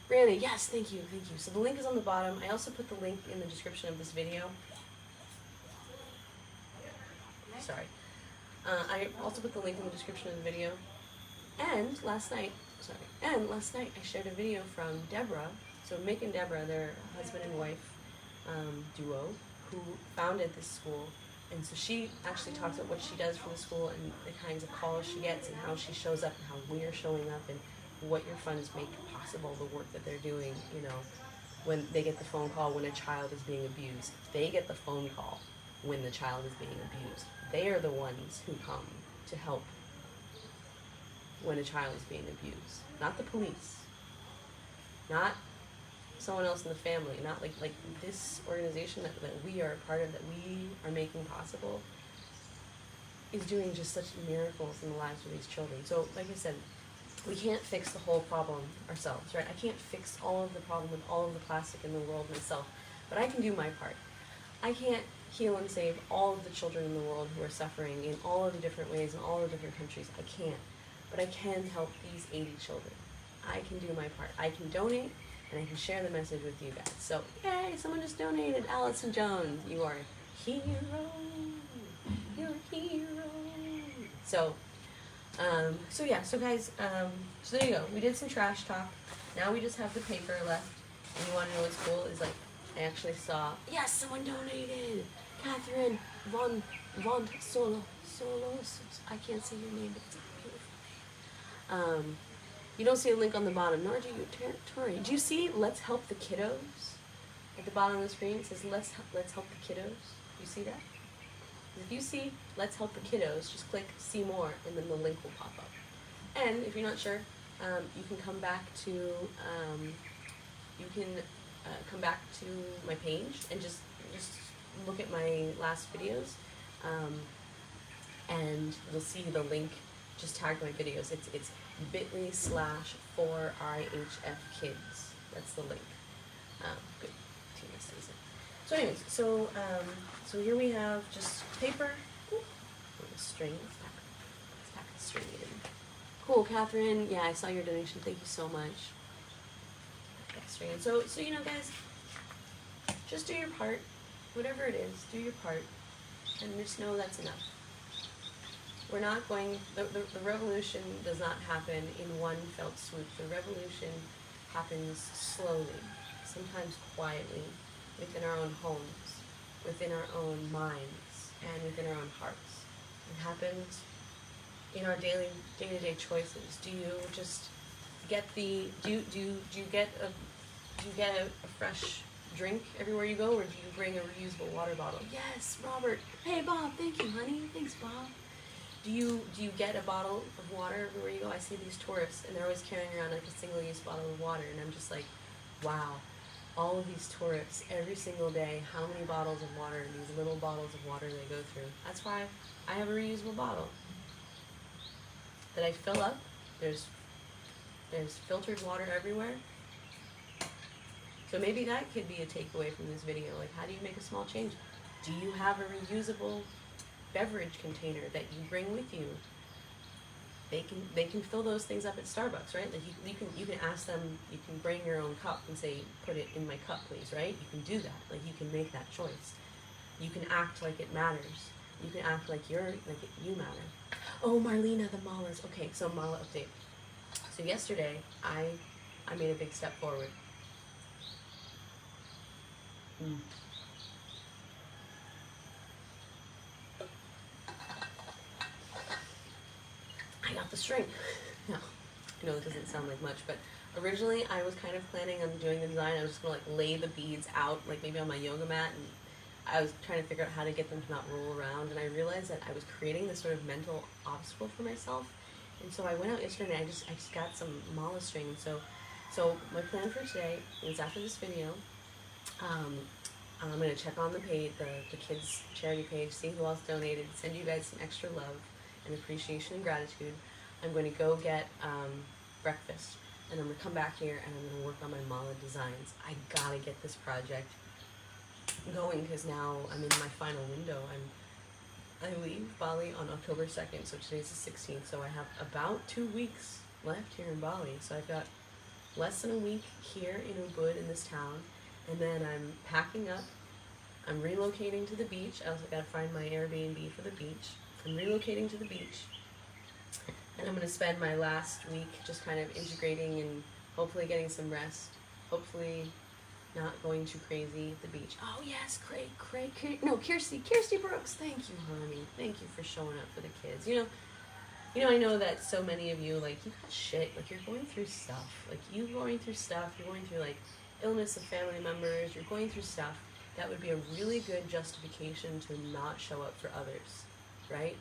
Brianna, yes, thank you. So the link is on the bottom. I also put the link in the description of this video. Sorry. I also put the link in the description of the video. And last night I shared a video from Deborah. So Mick and Deborah, they're husband and wife duo who founded this school. And so she actually talks about what she does for the school and the kinds of calls she gets and how she shows up and how we're showing up and what your funds make possible, the work that they're doing, you know, when they get the phone call when a child is being abused. They get the phone call when the child is being abused. They are the ones who come to help when a child is being abused. Not the police. Not someone else in the family. Not like this organization that we are a part of, that we are making possible, is doing just such miracles in the lives of these children. So, like I said, we can't fix the whole problem ourselves, right? I can't fix all of the problem with all of the plastic in the world myself, but I can do my part. I can't heal and save all of the children in the world who are suffering in all of the different ways in all of the different countries. I can't. But I can help these 80 children. I can do my part. I can donate, and I can share the message with you guys. So, yay, someone just donated. Allison Jones, you are a hero. You're a hero. So guys, so there you go. We did some trash talk. Now we just have the paper left. And you want to know what's cool is, like, I actually saw, yes, someone donated. Catherine Von Solos. I can't say your name, but it's a beautiful name. You don't see a link on the bottom, nor do you, Tori. Do you see Let's Help the Kiddos? At the bottom of the screen, it says Let's Help the Kiddos. Do you see that? If you see Let's Help the Kiddos, just click See More, and then the link will pop up. And if you're not sure, you can come back to my page and just look at my last videos, and you'll see the link. Just tag my videos. It's bit.ly/4IHF kids. That's the link. Good. Tina sees it. So anyways, so here we have just paper. Ooh, a string. Let's pack the string in. Cool, Catherine. Yeah, I saw your donation. Thank you so much. Pack the string in. So you know, guys, just do your part. Whatever it is, do your part, and just know that's enough. We're not going, the revolution does not happen in one felt swoop. The revolution happens slowly, sometimes quietly, within our own homes. within our own minds and within our own hearts. It happens in our day-to-day choices. Do you just get the do you get a fresh drink everywhere you go, or do you bring a reusable water bottle? Yes, Robert. Hey, Bob. Thank you, honey. Thanks, Bob. Do you get a bottle of water everywhere you go? I see these tourists, and they're always carrying around like a single-use bottle of water, and I'm just like, wow. All of these tourists, every single day, how many bottles of water, these little bottles of water they go through. That's why I have a reusable bottle that I fill up. There's filtered water everywhere. So maybe that could be a takeaway from this video. Like, how do you make a small change? Do you have a reusable beverage container that you bring with you? They can fill those things up at Starbucks, right? Like you can ask them, you can bring your own cup and say, put it in my cup, please, right? You can do that. Like, you can make that choice. You can act like it matters. You can act like you matter. Oh, Marlena, the Malas. Okay, so Mala update. So yesterday, I made a big step forward. I got the string. No, I know it doesn't sound like much, but originally I was kind of planning on doing the design. I was just gonna like lay the beads out, like maybe on my yoga mat, and I was trying to figure out how to get them to not roll around, and I realized that I was creating this sort of mental obstacle for myself. And so I went out yesterday and I just got some mala string. And so my plan for today is, after this video, I'm gonna check on the page, the kids charity page, see who else donated, send you guys some extra love and appreciation and gratitude. I'm going to go get breakfast, and I'm going to come back here and I'm going to work on my mala designs. I gotta get this project going because now I'm in my final window. I leave Bali on October 2nd, so today's the 16th, so I have about 2 weeks left here in Bali. So I've got less than a week here in Ubud, in this town, and then I'm packing up. I'm relocating to the beach. I also gotta find my Airbnb for the beach. I'm relocating to the beach, and I'm gonna spend my last week just kind of integrating and hopefully getting some rest. Hopefully not going too crazy at the beach. Oh yes, Kirsty Brooks. Thank you, honey. Thank you for showing up for the kids. You know, I know that so many of you, like, you got shit. Like, you're going through stuff. Like, you're going through like illness of family members. You're going through stuff. That would be a really good justification to not show up for others, right?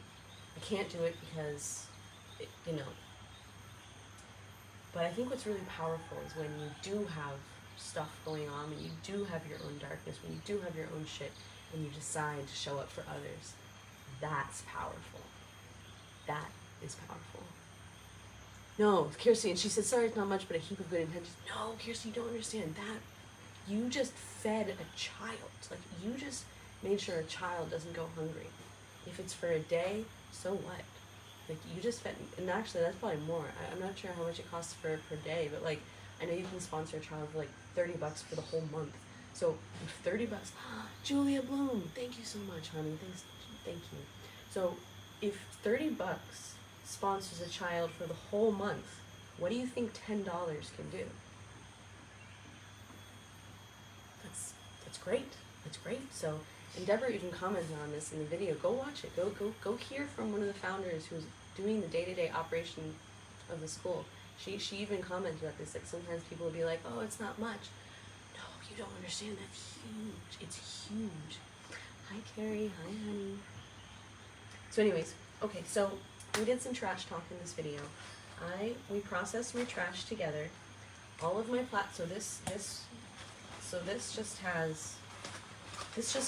I can't do it because, But I think what's really powerful is when you do have stuff going on, when you do have your own darkness, when you do have your own shit, and you decide to show up for others. That's powerful. That is powerful. No, Kirsty, and she said, sorry, it's not much, but a heap of good intentions. No, Kirsty, you don't understand that. You just fed a child. Like, you just made sure a child doesn't go hungry. If it's for a day, so what? Like, you just fed, and actually, that's probably more. I'm not sure how much it costs per day, but like, I know you can sponsor a child for like $30 for the whole month. So $30, Julia Bloom, thank you so much, honey. Thank you. So if $30 sponsors a child for the whole month, what do you think $10 can do? That's great. That's great. So, and Deborah even commented on this in the video. Go watch it. Go hear from one of the founders who's doing the day-to-day operation of the school. She even commented about this. Like, sometimes people will be like, oh, it's not much. No, you don't understand. That's huge. It's huge. Hi, Carrie. Hi, honey. So anyways, okay, so we did some trash talk in this video. We processed my trash together. All of my so this just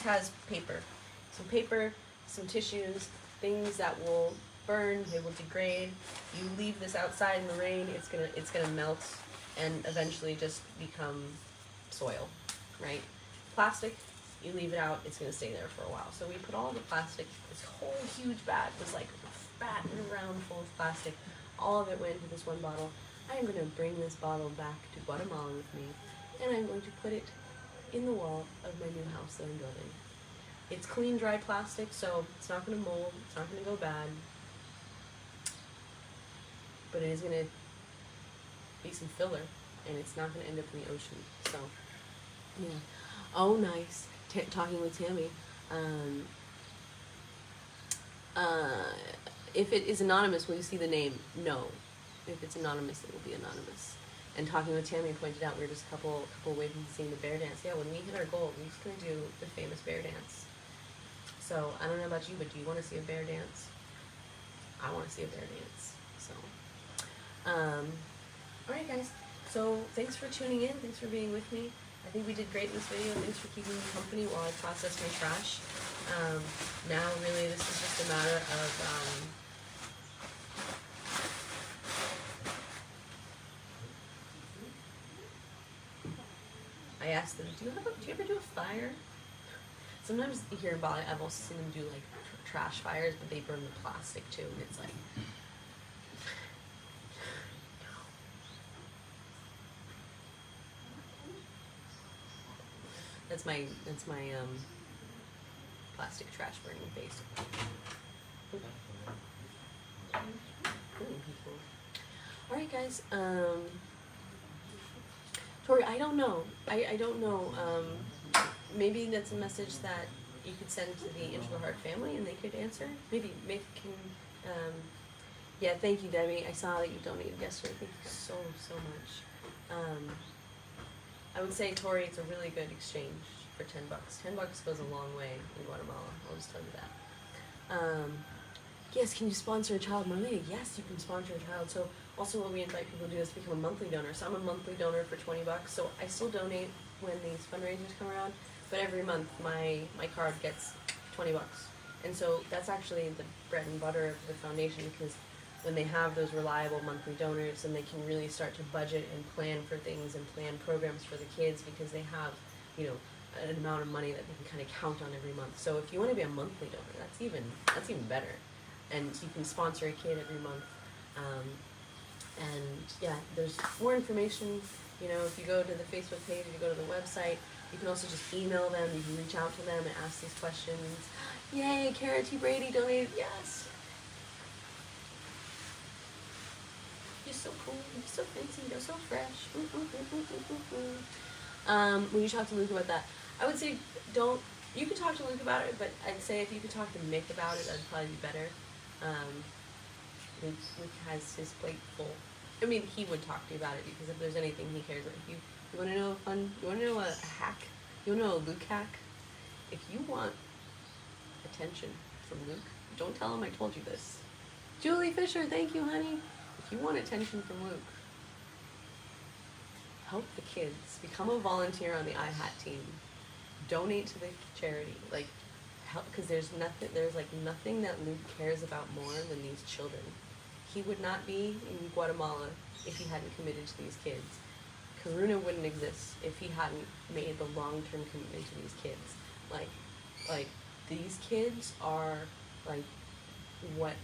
has paper. Some paper, some tissues, things that will burn, they will degrade. You leave this outside in the rain, it's gonna melt and eventually just become soil, right? Plastic, you leave it out, it's gonna stay there for a while. So we put all the plastic, this whole huge bag was like fat and round full of plastic. All of it went into this one bottle. I am gonna bring this bottle back to Guatemala with me, and I'm going to put it in the wall of my new house that I'm building. It's clean, dry plastic, so it's not gonna mold, it's not gonna go bad. But it is gonna be some filler, and it's not gonna end up in the ocean. So, yeah. Oh, nice. talking with Tammy. If it is anonymous, will you see the name? No. If it's anonymous, it will be anonymous. And talking with Tammy pointed out we were just a couple away from seeing the bear dance. Yeah, when we hit our goal, we're just going to do the famous bear dance. So, I don't know about you, but do you want to see a bear dance? I want to see a bear dance. So, alright guys. So, thanks for tuning in. Thanks for being with me. I think we did great in this video. Thanks for keeping me company while I process my trash. Now, really, this is just a matter of... I asked them, do you ever do a fire? Sometimes here in Bali, I've also seen them do like trash fires, but they burn the plastic too, and it's like, that's my plastic trash burning face. All right, guys. Tori, I don't know. I don't know. Maybe that's a message that you could send to the Integral Heart family and they could answer. Maybe can. Yeah, thank you, Debbie. I saw that you donated yesterday. Thank you so much. I would say, Tori, it's a really good exchange for $10. $10 goes a long way in Guatemala. I'll just tell you that. Yes, can you sponsor a child monthly? Yes, you can sponsor a child. So also what we invite people to do is become a monthly donor. So I'm a monthly donor for $20. So I still donate when these fundraisers come around, but every month my card gets $20. And so that's actually the bread and butter of the foundation, because when they have those reliable monthly donors, then they can really start to budget and plan for things and plan programs for the kids, because they have, you know, an amount of money that they can kind of count on every month. So if you want to be a monthly donor, that's even better. And you can sponsor a kid every month. And yeah, there's more information. You know, if you go to the Facebook page, if you go to the website, you can also just email them. You can reach out to them and ask these questions. Yay, Kara T. Brady donated. Yes. You're so cool. You're so fancy. You're so fresh. When you talk to Luke about that, I would say don't. You could talk to Luke about it, but I'd say if you could talk to Mick about it, that'd probably be better. Luke has his plate full. I mean, he would talk to you about it, because if there's anything he cares about, you want to know you want to know a hack? You want to know a Luke hack? If you want attention from Luke, don't tell him I told you this. Julie Fisher, thank you, honey. If you want attention from Luke, help the kids. Become a volunteer on the iHat team. Donate to the charity. Like, help, because there's nothing that Luke cares about more than these children. He would not be in Guatemala if he hadn't committed to these kids. Karuna wouldn't exist if he hadn't made the long-term commitment to these kids. Like these kids are like what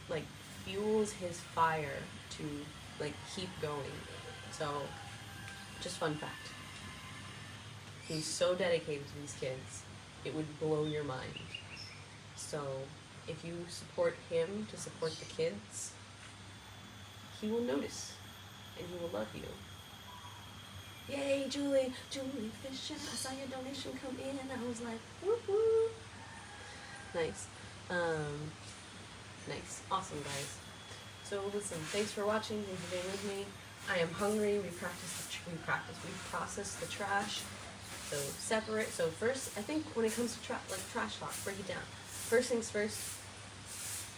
like fuels his fire to like keep going. So, just fun fact. He's so dedicated to these kids, it would blow your mind. So, if you support him to support the kids, he will notice and he will love you. Yay, Julie Fisher, I saw your donation come in and I was like, woo-hoo. Nice. Nice. Awesome, guys. So listen, thanks for watching, thanks for being with me. I am hungry. We process the trash. So separate. So first, I think when it comes to trash talk, break it down. First things first,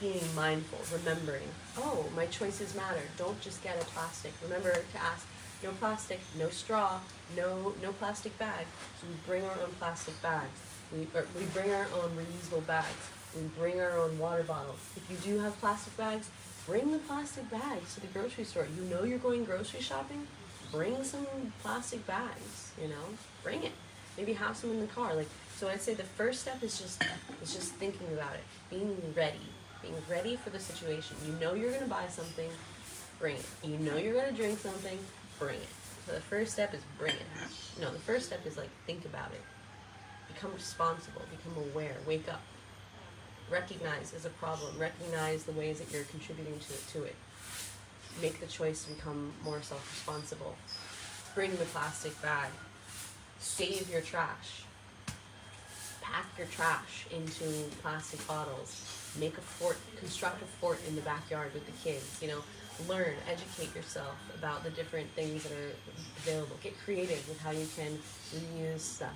being mindful, remembering, oh, my choices matter. Don't just get a plastic. Remember to ask, no plastic, no straw, no plastic bag. So we bring our own plastic bags. We bring our own reusable bags. We bring our own water bottles. If you do have plastic bags, bring the plastic bags to the grocery store. You know you're going grocery shopping? Bring some plastic bags, you know? Bring it. Maybe have some in the car. So I'd say the first step is just thinking about it. Being ready for the situation. You know you're going to buy something, bring it. You know you're going to drink something, bring it. So the first step is bring it. No, the first step is think about it. Become responsible, become aware, wake up. Recognize as a problem, recognize the ways that you're contributing to it. Make the choice to become more self-responsible. Bring the plastic bag. Save your trash. pack your trash into plastic bottles. Make a fort, construct a fort in the backyard with the kids, you know. Learn, educate yourself about the different things that are available. Get creative with how you can reuse stuff.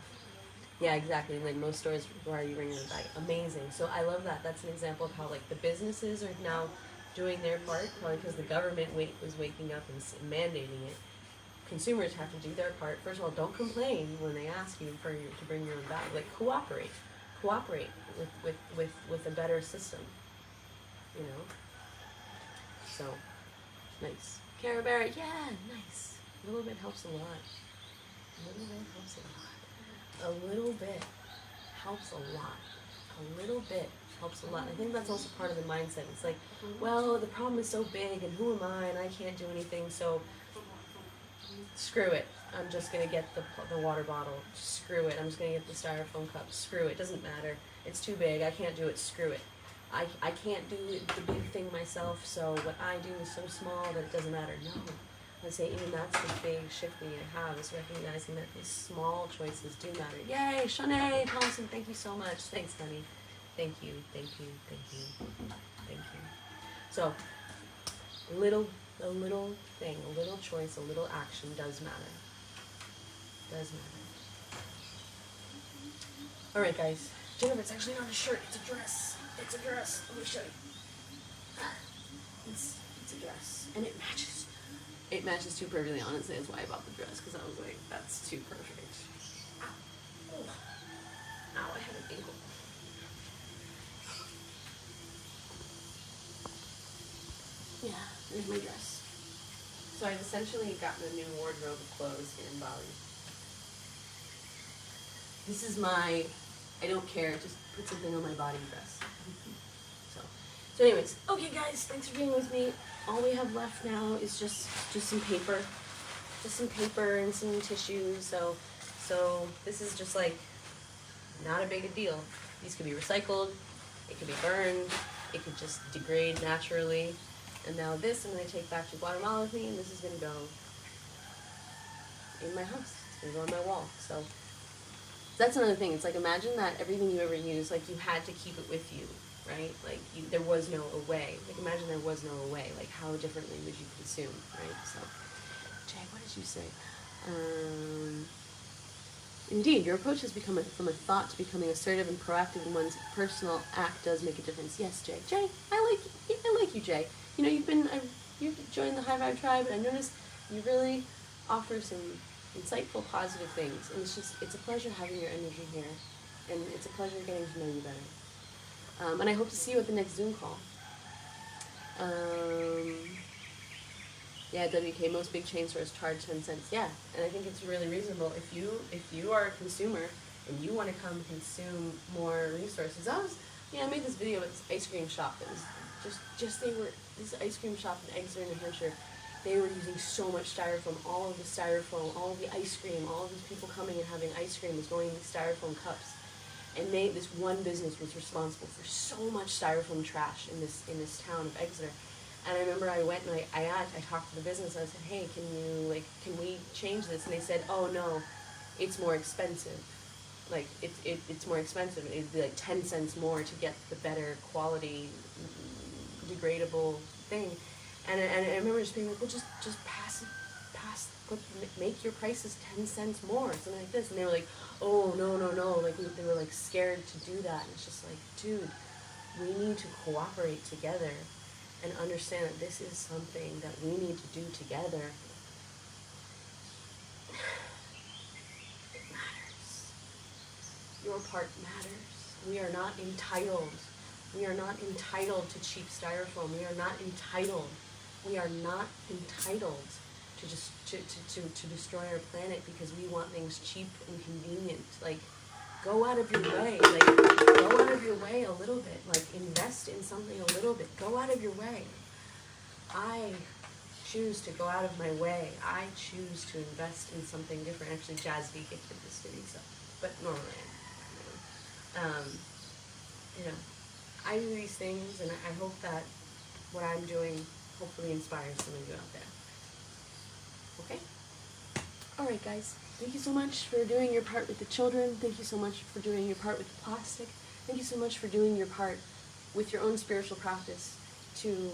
Yeah, exactly. Like most stores require you bring them back. Amazing. So I love that. That's an example of how like the businesses are now doing their part, probably because the government was waking up and mandating it. Consumers have to do their part. First of all, don't complain when they ask you to bring your own bag. Like cooperate with a better system. You know. So nice. Cara Barrett, yeah, nice. A little bit helps a lot. A little bit helps a lot. A little bit helps a lot. A little bit helps a lot. I think that's also part of the mindset. It's like, well, the problem is so big, and who am I, and I can't do anything, so screw it. I'm just going to get the water bottle. Screw it. I'm just going to get the styrofoam cup. Screw it. Doesn't matter. It's too big. I can't do it. Screw it. I can't do the big thing myself, so what I do is so small that it doesn't matter. No. I say even that's the big shift we need to have, is recognizing that these small choices do matter. Yay, Shanae Thompson, thank you so much. Thanks, honey. Thank you, thank you, thank you, thank you. So, a little thing, a little choice, a little action does matter. Does matter. All right, guys. Jennifer, it's actually not a shirt, it's a dress. It's a dress. Let me show you. It's a dress, and it matches. It matches too perfectly, honestly. That's why I bought the dress, because I was like, that's too perfect. Ow. Oh. Ow, I had an ankle. Yeah, there's my dress. So I've essentially gotten a new wardrobe of clothes here in Bali. This is my, I don't care, just put something on my body dress. So anyways, okay guys, thanks for being with me. All we have left now is just some paper. Just some paper and some tissues. So this is just like not a big a deal. These could be recycled, it could be burned, it could just degrade naturally. And now this I'm going to take back to Guatemala with me, and this is going to go in my house. It's going to go on my wall. So that's another thing. It's like, imagine that everything you ever use, like you had to keep it with you, right? Like there was no away. Like imagine there was no away. Like how differently would you consume, right? So, Jay, what did you say? Indeed, your approach has become from a thought to becoming assertive and proactive in one's personal act does make a difference. Yes, Jay. Jay, I like you, Jay. You know, you've joined the High Vibe Tribe, and I noticed you really offer some insightful, positive things. And it's a pleasure having your energy here, and it's a pleasure getting to know you better. And I hope to see you at the next Zoom call. Yeah, WK, most big chain stores charge 10 cents. Yeah, and I think it's really reasonable. If you are a consumer and you want to come consume more resources. I made this video with this ice cream shop that was this ice cream shop in Exeter, New Hampshire. They were using so much styrofoam, all of the styrofoam, all of the ice cream, all of these people coming and having ice cream was going in these styrofoam cups. And this one business was responsible for so much styrofoam trash in this town of Exeter. And I remember I went and I talked to the business. I said, hey, can we change this? And they said, oh no, it's more expensive. Like it's more expensive. It'd be like 10 cents more to get the better quality, degradable thing. And I remember just being like, well, just make your prices 10 cents more, something like this. And they were like, oh, no. Like they were like scared to do that. And it's just like, dude, we need to cooperate together and understand that this is something that we need to do together. It matters. Your part matters. We are not entitled. We are not entitled to cheap styrofoam. We are not entitled. We are not entitled to just to destroy our planet because we want things cheap and convenient. Like, go out of your way. Like, go out of your way a little bit. Like, invest in something a little bit. Go out of your way. I choose to go out of my way. I choose to invest in something different. Actually, Jazz V gifted this to me, so, but normally I do these things, and I hope that what I'm doing hopefully inspires some of you out there. Okay? All right, guys. Thank you so much for doing your part with the children. Thank you so much for doing your part with the plastic. Thank you so much for doing your part with your own spiritual practice to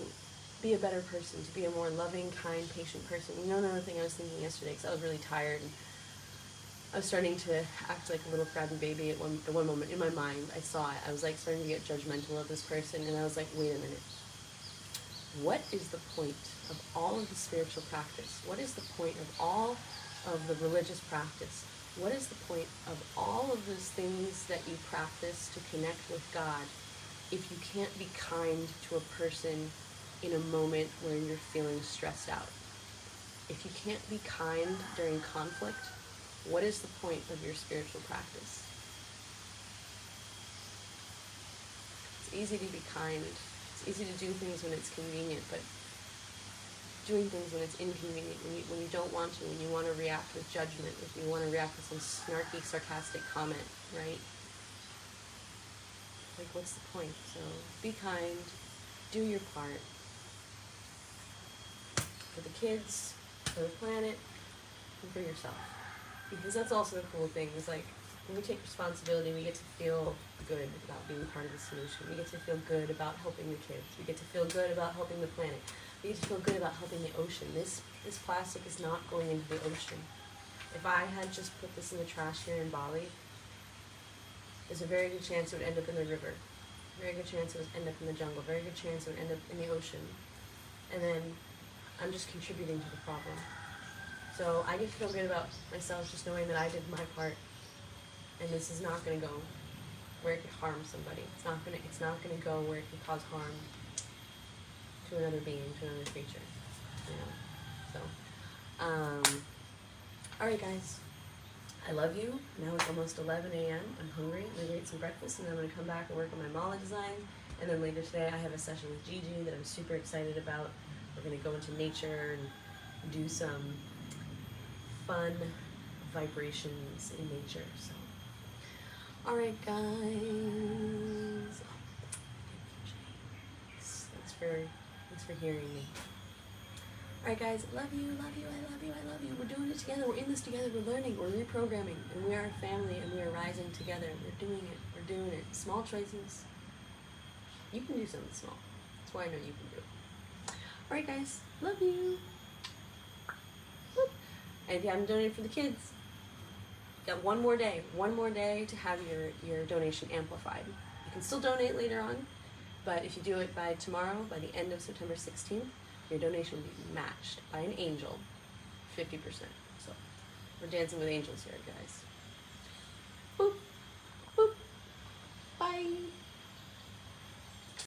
be a better person, to be a more loving, kind, patient person. You know, another thing I was thinking yesterday, because I was really tired and I was starting to act like a little crabby baby at one moment. In my mind, I saw it. I was like starting to get judgmental of this person, and I was like, wait a minute. What is the point of all of the spiritual practice? What is the point of all of the religious practice? What is the point of all of those things that you practice to connect with God if you can't be kind to a person in a moment where you're feeling stressed out? If you can't be kind during conflict, what is the point of your spiritual practice? It's easy to be kind. It's easy to do things when it's convenient, but doing things when it's inconvenient, when you don't want to, when you want to react with judgment, if you want to react with some snarky, sarcastic comment, right? Like, what's the point? So, be kind, do your part. For the kids, for the planet, and for yourself. Because that's also the cool thing, is like, when we take responsibility, we get to feel good about being part of the solution. We get to feel good about helping the kids. We get to feel good about helping the planet. We get to feel good about helping the ocean. This plastic is not going into the ocean. If I had just put this in the trash here in Bali, there's a very good chance it would end up in the river. Very good chance it would end up in the jungle. Very good chance it would end up in the ocean. And then I'm just contributing to the problem. So I get to feel good about myself just knowing that I did my part. And this is not going to go where it could harm somebody. It's not going to go where it could cause harm to another being, to another creature. You know. So, all right, guys. I love you. Now it's almost 11 a.m. I'm hungry. I'm gonna eat some breakfast, and then I'm gonna come back and work on my mala design. And then later today, I have a session with Gigi that I'm super excited about. We're gonna go into nature and do some fun vibrations in nature. So. Alright guys, thanks for hearing me. Alright guys, love you, I love you. We're doing it together, we're in this together, we're learning, we're reprogramming, and we are a family, and we are rising together. We're doing it. Small choices. You can do something small. That's why I know you can do it. Alright guys, love you. And if you haven't donated for the kids, got one more day to have your donation amplified. You can still donate later on, but if you do it by tomorrow, by the end of September 16th, your donation will be matched by an angel, 50%. So we're dancing with angels here, guys.